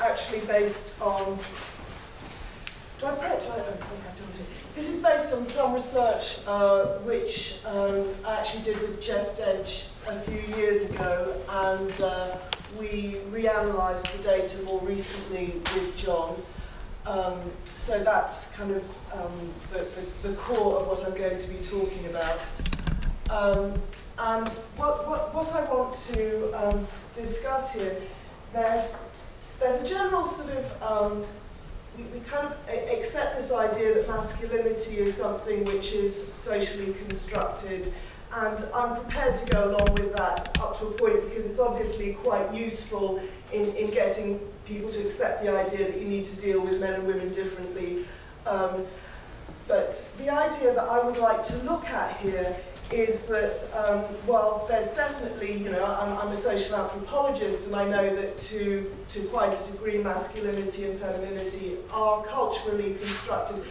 actually based on, this is based on some research which I actually did with Jeff Dench a few years ago, and we reanalysed the data more recently with John. So that's kind of the core of what I'm going to be talking about. And what I want to discuss here, there's a general sort of, we kind of accept this idea that masculinity is something which is socially constructed, and I'm prepared to go along with that up to a point because it's obviously quite useful in getting people to accept the idea that you need to deal with men and women differently. But the idea that I would like to look at here is that, well, there's definitely, you know, I'm a social anthropologist, and I know that to quite a degree masculinity and femininity are culturally constructed.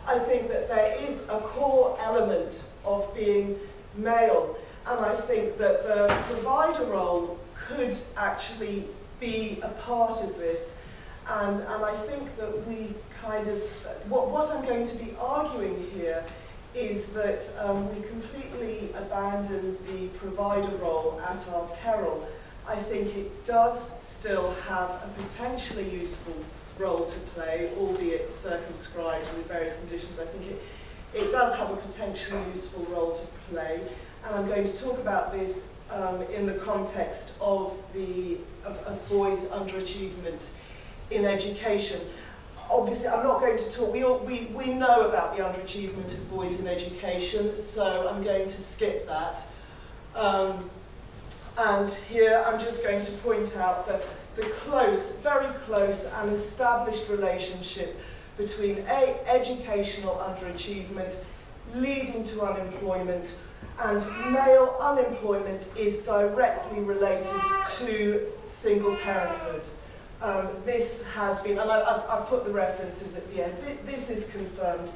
I think that there is a core element of being male, and I think that the provider role could actually be a part of this. And I think that we kind of, what I'm going to be arguing here is that we completely abandon the provider role at our peril. I think it does still have a potentially useful role to play, albeit circumscribed with various conditions. I think it does have a potentially useful role to play, and I'm going to talk about this in the context of boys' underachievement in education. Obviously, I'm not going to talk, we know about the underachievement of boys in education, so I'm going to skip that. And here I'm just going to point out that the very close and established relationship between educational underachievement leading to unemployment and male unemployment is directly related to single parenthood. This has been, and I've put the references at the end, this is confirmed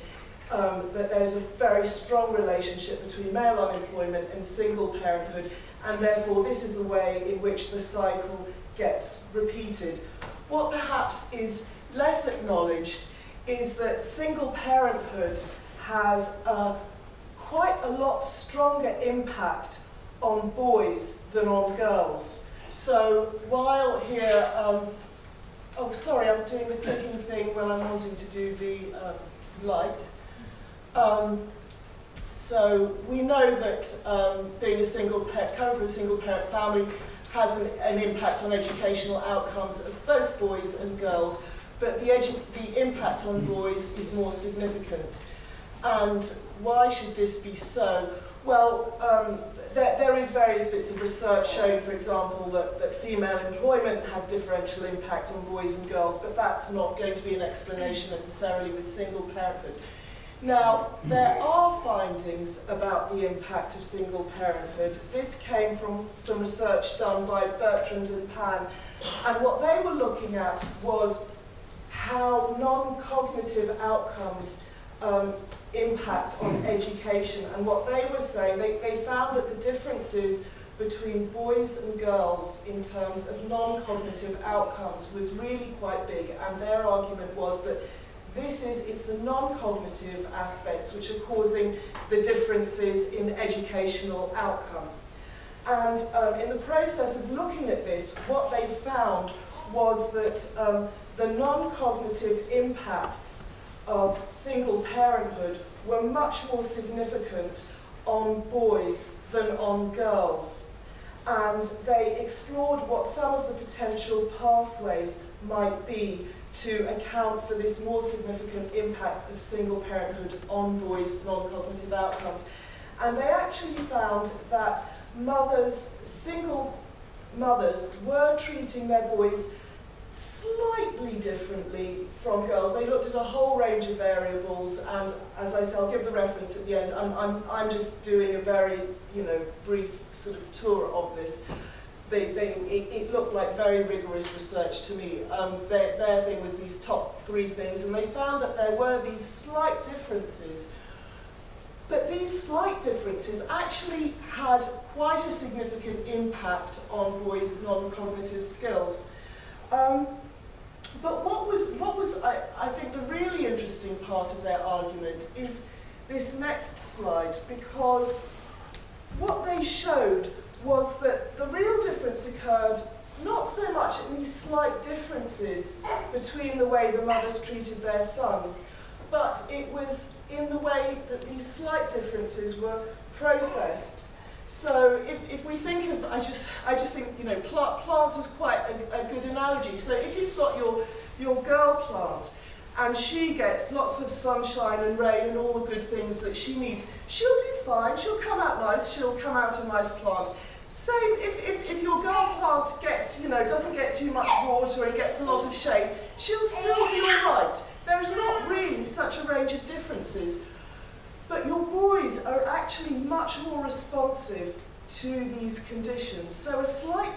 that there's a very strong relationship between male unemployment and single parenthood, and therefore this is the way in which the cycle gets repeated. What perhaps is less acknowledged is that single parenthood has quite a lot stronger impact on boys than on girls. So while here, oh sorry, I'm doing the clicking thing when I'm wanting to do the light. So we know that being a single parent, coming from a single parent family has an impact on educational outcomes of both boys and girls, but the impact on boys is more significant. And why should this be so? Well, there is various bits of research showing, for example, that female employment has differential impact on boys and girls, but that's not going to be an explanation necessarily with single parenthood. Now, there are findings about the impact of single parenthood. This came from some research done by Bertrand and Pan, and what they were looking at was how non-cognitive outcomes impact on education. And what they were saying, they found that the differences between boys and girls in terms of non-cognitive outcomes was really quite big, and their argument was that it's the non-cognitive aspects which are causing the differences in educational outcome. And in the process of looking at this, what they found was that the non-cognitive impacts of single parenthood were much more significant on boys than on girls. And they explored what some of the potential pathways might be to account for this more significant impact of single parenthood on boys' non-cognitive outcomes. And they actually found that single mothers were treating their boys slightly differently from girls. They looked at a whole range of variables, and as I say, I'll give the reference at the end. I'm just doing a very, brief sort of tour of this. It looked like very rigorous research to me. Their thing was these top 3 things, and they found that there were these slight differences. But these slight differences actually had quite a significant impact on boys' non-cognitive skills. But what was I think the really interesting part of their argument is this next slide, because what they showed was that the real difference occurred not so much in these slight differences between the way the mothers treated their sons, but it was in the way that these slight differences were processed. So if we think of, I just think, you know, plants is quite a good analogy. So if you've got your girl plant, and she gets lots of sunshine and rain and all the good things that she needs, she'll do fine, she'll come out nice, she'll come out a nice plant. Same if your girl plant gets, you know, doesn't get too much water and gets a lot of shade, she'll still be all right. There is not really such a range of differences. But your boys are actually much more responsive to these conditions. So a slight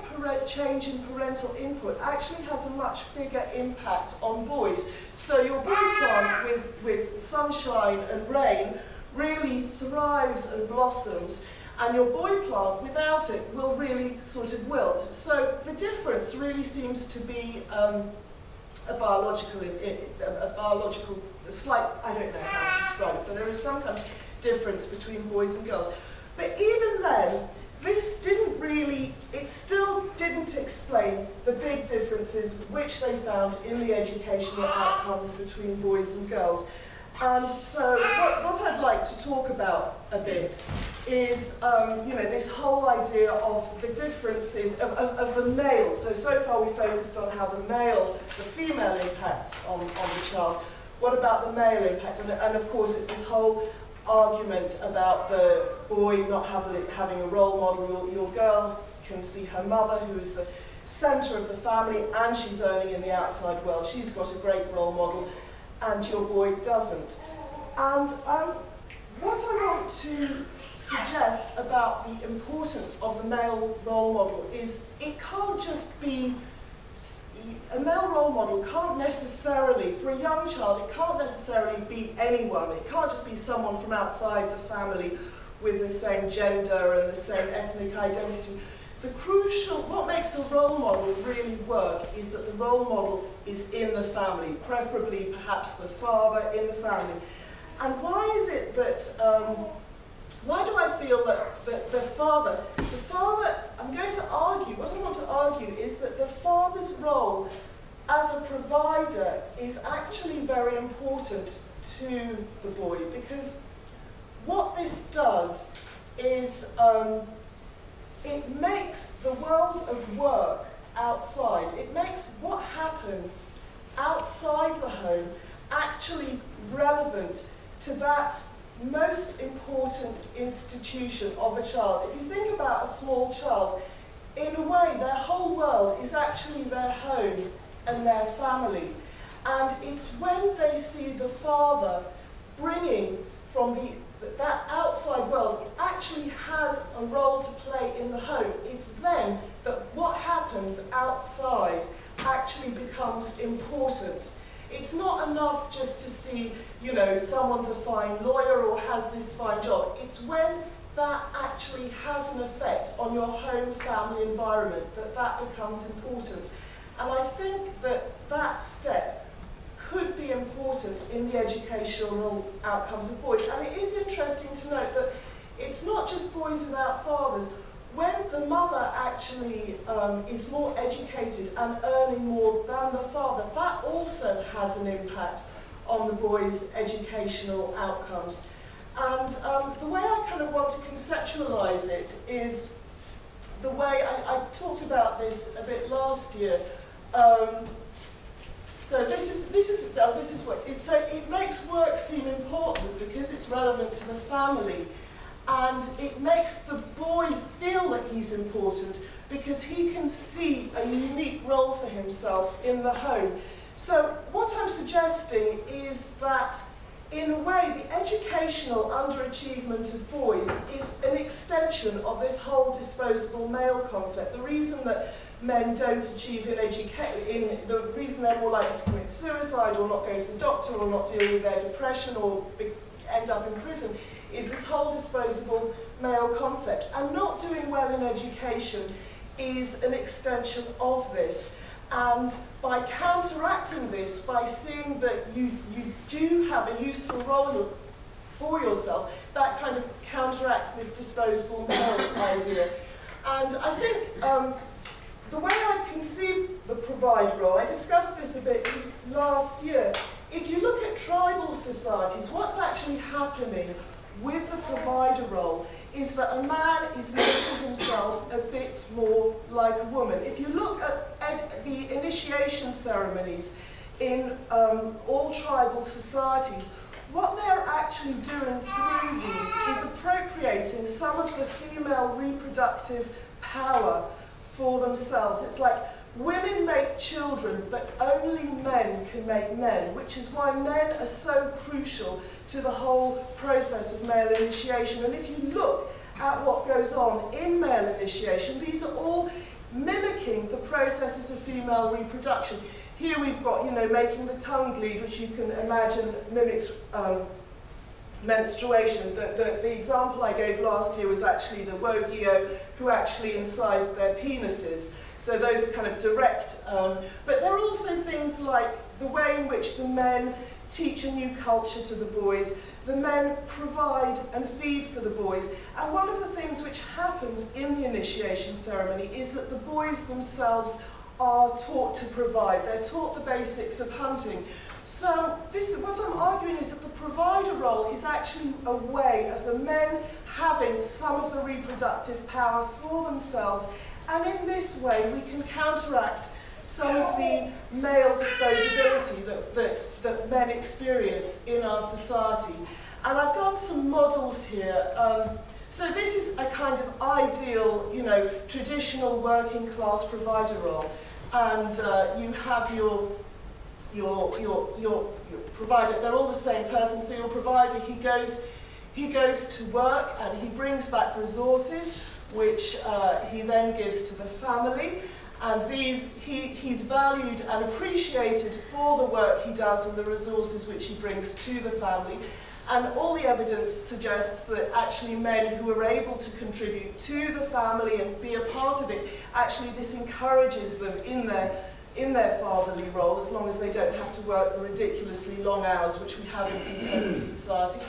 change in parental input actually has a much bigger impact on boys. So your boy plant with sunshine and rain really thrives and blossoms, and your boy plant without it will really sort of wilt. So the difference really seems to be a slight, I don't know how to describe it, but there is some kind of difference between boys and girls. But even then, this didn't really, it still didn't explain the big differences which they found in the educational outcomes between boys and girls. And so what I'd like to talk about a bit is you know, this whole idea of the differences of the male. So far we focused on how the female impacts on the child. What about the male impacts? And of course it's this whole argument about the boy not having a role model. Your girl can see her mother, who is the centre of the family, and she's earning in the outside world. She's got a great role model, and your boy doesn't. And what I want to suggest about the importance of the male role model is it can't just be, a male role model can't necessarily, for a young child, it can't necessarily be anyone. It can't just be someone from outside the family with the same gender and the same ethnic identity. The crucial, what makes a role model really work is that the role model is in the family, preferably perhaps the father in the family. And why is it that, why do I feel that the father, I'm going to argue, what I want to argue is that the father's role as a provider is actually very important to the boy, because what this does is it makes the world of work outside, it makes what happens outside the home actually relevant to that most important institution of a child. If you think about a small child, in a way their whole world is actually their home and their family. And it's when they see the father bringing from that outside world, it actually has a role to play in the home. It's then that what happens outside actually becomes important. It's not enough just to see, you know, someone's a fine lawyer or has this fine job. It's when that actually has an effect on your home family environment that becomes important. And I think that step could be important in the educational outcomes of boys. And it is interesting to note that it's not just boys without fathers. When the mother actually is more educated and earning more than the father, that also has an impact on the boy's educational outcomes. And the way I kind of want to conceptualize it is the way, I talked about this a bit last year. So this is what it makes work seem important because it's relevant to the family, and it makes the boy feel that he's important because he can see a unique role for himself in the home. So what I'm suggesting is that in a way the educational underachievement of boys is an extension of this whole disposable male concept. The reason that men don't achieve the reason they're more likely to commit suicide or not go to the doctor or not deal with their depression or end up in prison is this whole disposable male concept. And not doing well in education is an extension of this. And by counteracting this, by seeing that you do have a useful role for yourself, that kind of counteracts this disposable male idea. And I think the way I conceive the provider role, I discussed this a bit last year. If you look at tribal societies, what's actually happening with the provider role is that a man is making himself a bit more like a woman. If you look at the initiation ceremonies in all tribal societies, what they're actually doing through these is appropriating some of the female reproductive power for themselves. It's like women make children, but only men can make men, which is why men are so crucial to the whole process of male initiation. And if you look at what goes on in male initiation, these are all mimicking the processes of female reproduction. Here we've got, making the tongue bleed, which you can imagine mimics menstruation. The example I gave last year was actually the Wogio, who actually incised their penises. So those are kind of direct. But there are also things like the way in which the men teach a new culture to the boys. The men provide and feed for the boys. And one of the things which happens in the initiation ceremony is that the boys themselves are taught to provide. They're taught the basics of hunting. So what I'm arguing is that the provider role is actually a way of the men having some of the reproductive power for themselves. And in this way, we can counteract some of the male disposability that men experience in our society. And I've done some models here. So this is a kind of ideal, traditional working class provider role. And you have your provider, they're all the same person. So your provider, he goes to work and he brings back resources, which he then gives to the family. And he's valued and appreciated for the work he does and the resources which he brings to the family. And all the evidence suggests that actually men who are able to contribute to the family and be a part of it, actually this encourages them in their fatherly role, as long as they don't have to work the ridiculously long hours which we have in contemporary society.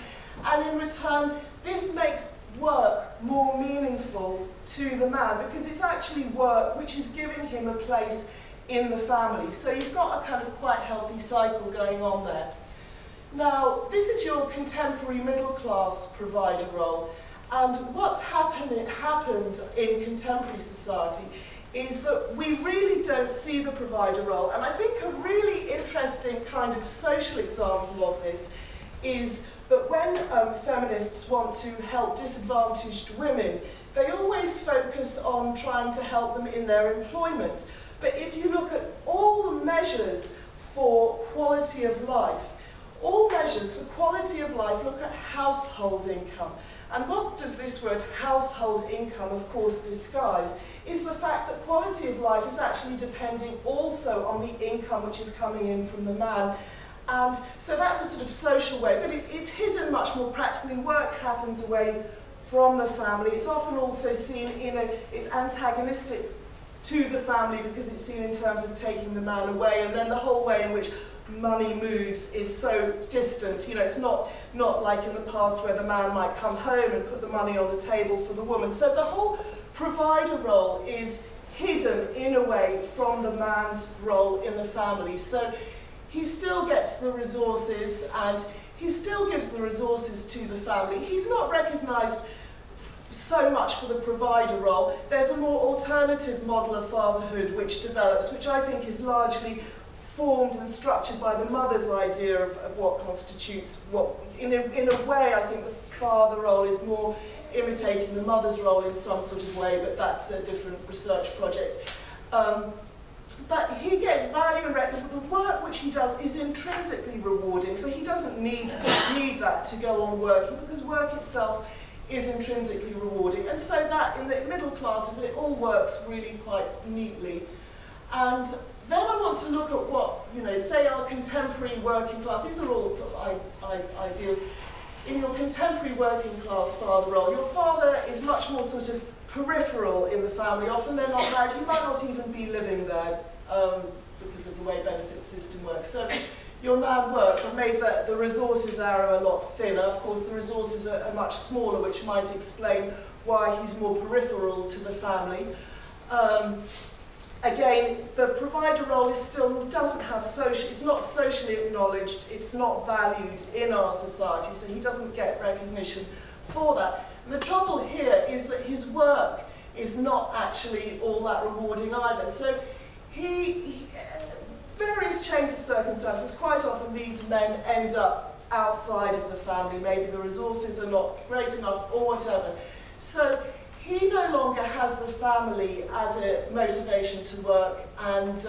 And in return, this makes work more meaningful to the man, because it's actually work which is giving him a place in the family. So you've got a kind of quite healthy cycle going on there. Now, this is your contemporary middle-class provider role, and what's happened in contemporary society is that we really don't see the provider role. And I think a really interesting kind of social example of this is that when feminists want to help disadvantaged women, they always focus on trying to help them in their employment. But if you look at all the measures for quality of life, all measures for quality of life look at household income. And what does this word household income, of course, disguise is the fact that quality of life is actually depending also on the income which is coming in from the man. And so that's a sort of social way, but it's hidden much more practically. Work happens away from the family. It's often also seen it's antagonistic to the family because it's seen in terms of taking the man away, and then the whole way in which money moves is so distant. It's not like in the past where the man might come home and put the money on the table for the woman. So the whole provider role is hidden in a way from the man's role in the family. So he still gets the resources and he still gives the resources to the family. He's not recognised so much for the provider role. There's a more alternative model of fatherhood which develops, which I think is largely formed and structured by the mother's idea of what constitutes what. In a way, I think the father role is more imitating the mother's role in some sort of way, but that's a different research project. But he gets value and recognition. The work which he does is intrinsically rewarding, so he doesn't need that to go on working, because work itself is intrinsically rewarding. And so that, in the middle classes, it all works really quite neatly. And then I want to look at what, say our contemporary working class, these are all sort of ideas. In your contemporary working class father role, your father is much more sort of peripheral in the family. Often they're not married, he might not even be living there. because of the way benefit system works. So your man works. I've made the resources arrow a lot thinner. Of course, the resources are much smaller, which might explain why he's more peripheral to the family. Again, the provider role is still doesn't have social. It's not socially acknowledged. It's not valued in our society, so he doesn't get recognition for that. And the trouble here is that his work is not actually all that rewarding either. So various change of circumstances, quite often these men end up outside of the family. Maybe the resources are not great enough or whatever. So he no longer has the family as a motivation to work, and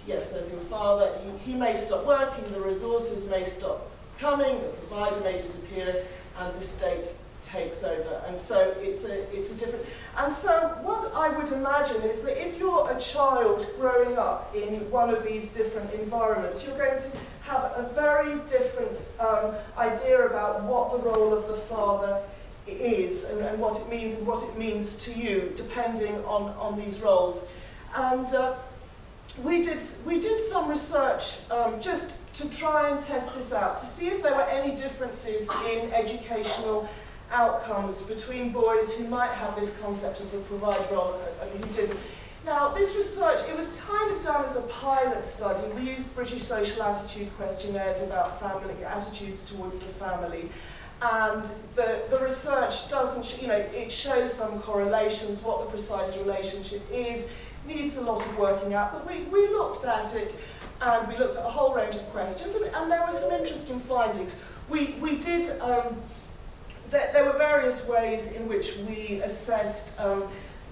yes, there's your father. He may stop working, the resources may stop coming, the provider may disappear, and the state takes over. And so it's a different. And so what I would imagine is that if you're a child growing up in one of these different environments, you're going to have a very different idea about what the role of the father is and what it means to you, depending on these roles. And we did some research just to try and test this out, to see if there were any differences in educational outcomes between boys who might have this concept of the provider role and who didn't. Now, this research, it was kind of done as a pilot study. We used British social attitude questionnaires about family attitudes towards the family. And the research doesn't, it shows some correlations. What the precise relationship is needs a lot of working out. But we looked at it, and we looked at a whole range of questions, and there were some interesting findings. We did, there were various ways in which we assessed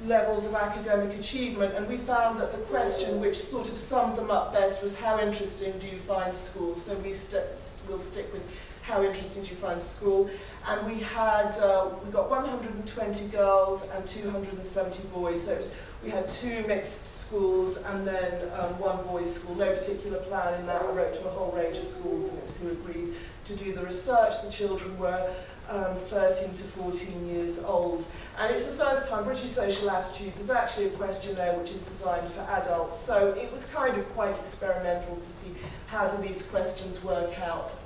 levels of academic achievement, and we found that the question which sort of summed them up best was, how interesting do you find school? So we'll stick with how interesting do you find school. And we got 120 girls and 270 boys. So we had 2 mixed schools and then 1 boys' school. No particular plan in that. I wrote to a whole range of schools, and it was who agreed to do the research. The children were 13 to 14 years old. And it's the first time British Social Attitudes is actually a questionnaire which is designed for adults. So it was kind of quite experimental to see how do these questions work out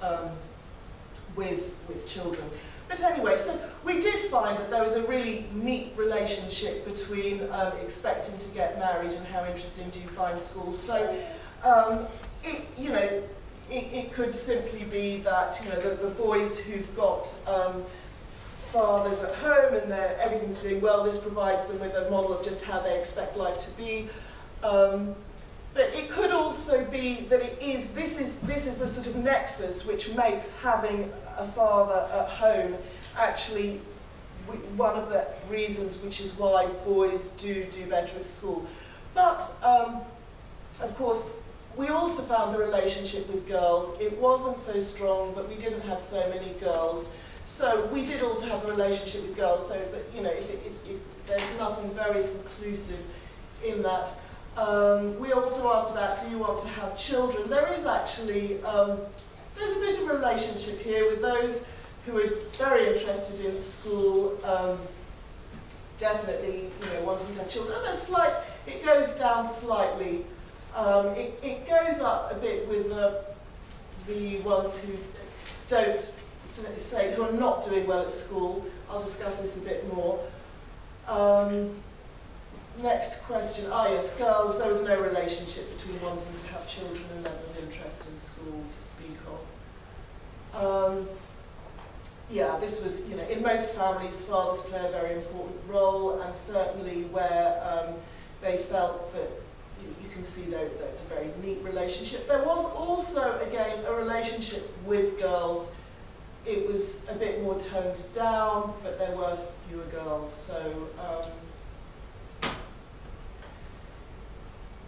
with children. But anyway, so we did find that there was a really neat relationship between expecting to get married and how interesting do you find school. So it could simply be that the boys who've got fathers at home and everything's doing well, this provides them with a model of just how they expect life to be. But it could also be that this is the sort of nexus which makes having a father at home actually one of the reasons which is why boys do better at school. But of course, we also found the relationship with girls. It wasn't so strong, but we didn't have so many girls. So we did also have a relationship with girls. So that if there's nothing very conclusive in that. We also asked about, do you want to have children? There is actually, there's a bit of a relationship here with those who are very interested in school, definitely wanting to have children. And it goes down slightly. It goes up a bit with the ones who who are not doing well at school. I'll discuss this a bit more. Next question. Yes, girls. There was no relationship between wanting to have children and level of interest in school to speak of. This was, in most families, fathers play a very important role, and certainly where they felt that you can see that it's a very neat relationship. There was also, again, a relationship with girls. It was a bit more toned down, but there were fewer girls. So.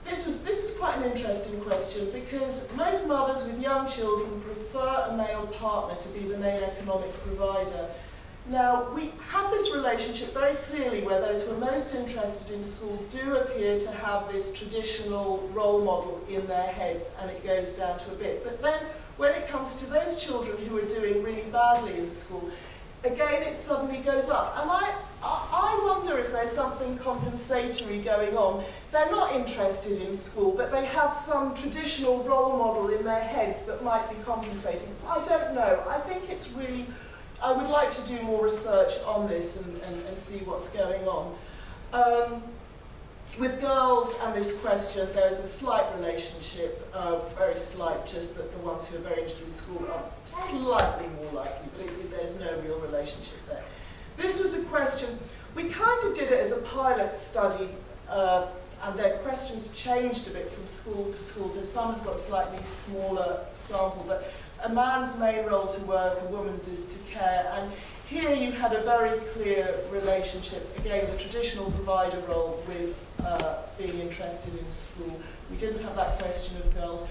This was quite an interesting question, because most mothers with young children prefer a male partner to be the main economic provider. Now, we had this relationship very clearly where those who are most interested in school do appear to have this traditional role model in their heads, and it goes down to a bit. But then, when it comes to those children who are doing really badly in school, again it suddenly goes up. And I wonder if there's something compensatory going on. They're not interested in school, but they have some traditional role model in their heads that might be compensating. I don't know. I think it's really, I would like to do more research on this and see what's going on. With girls and this question, there's a slight relationship, very slight, just that the ones who are very interested in school are slightly more likely, but there's no real relationship there. This was a question, we kind of did it as a pilot study, and their questions changed a bit from school to school, so some have got slightly smaller sample, but a man's main role to work, a woman's is to care, and here you had a very clear relationship, again, the traditional provider role with being interested in school. We didn't have that question of girls.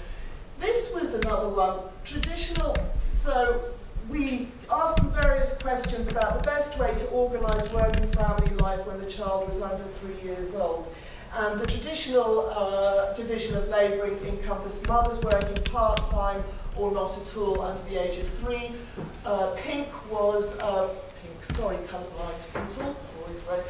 This was another one, traditional, so we asked them various questions about the best way to organise work and family life when the child was under 3 years old. And the traditional division of labour encompassed mothers working part-time or not at all under the age of 3. Pink was, colourblind people, always right.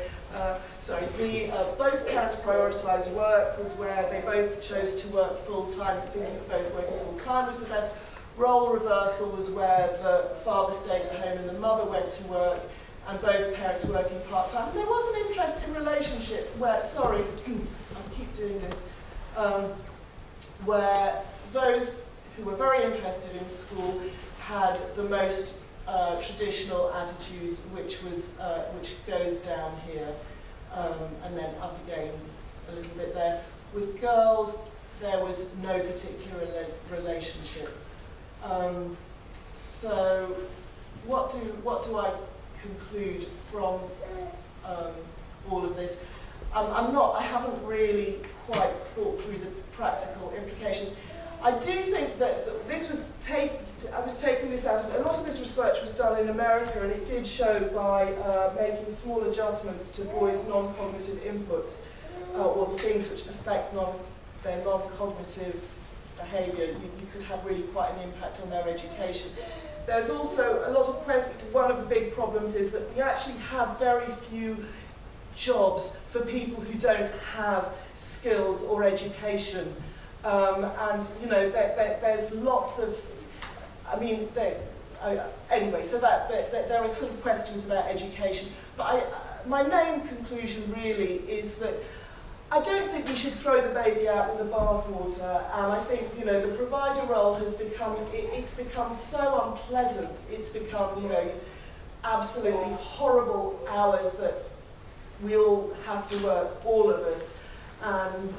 Both parents prioritised work was where they both chose to work full-time, thinking that both working full-time was the best. Role reversal was where the father stayed at home and the mother went to work, and both parents working part-time. There was an interesting relationship where, sorry, I keep doing this, where those who were very interested in school had the most traditional attitudes, which goes down here, and then up again a little bit there. With girls, there was no particular relationship. So, what do I conclude from all of this? I haven't really quite thought through the practical implications. I do think that this was I was taking this out of, a lot of this research was done in America, and it did show by making small adjustments to boys' non-cognitive inputs, or the things which affect their non-cognitive behaviour, you could have really quite an impact on their education. There's also a lot of questions. One of the big problems is that we actually have very few jobs for people who don't have skills or education. And, you know, there's lots of, anyway, so there are sort of questions about education. But my main conclusion really is that I don't think we should throw the baby out with the bathwater, and I think, you know, the provider role has become, it's become so unpleasant. It's become, you know, absolutely horrible hours that we all have to work, all of us, and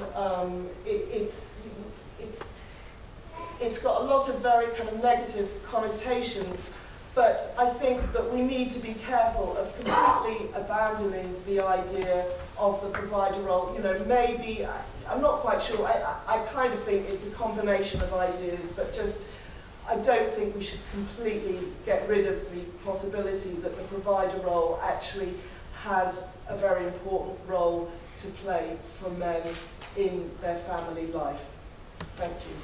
it's got a lot of very kind of negative connotations. But I think that we need to be careful of completely abandoning the idea of the provider role. You know, maybe, I'm not quite sure, I kind of think it's a combination of ideas, but just, I don't think we should completely get rid of the possibility that the provider role actually has a very important role to play for men in their family life. Thank you.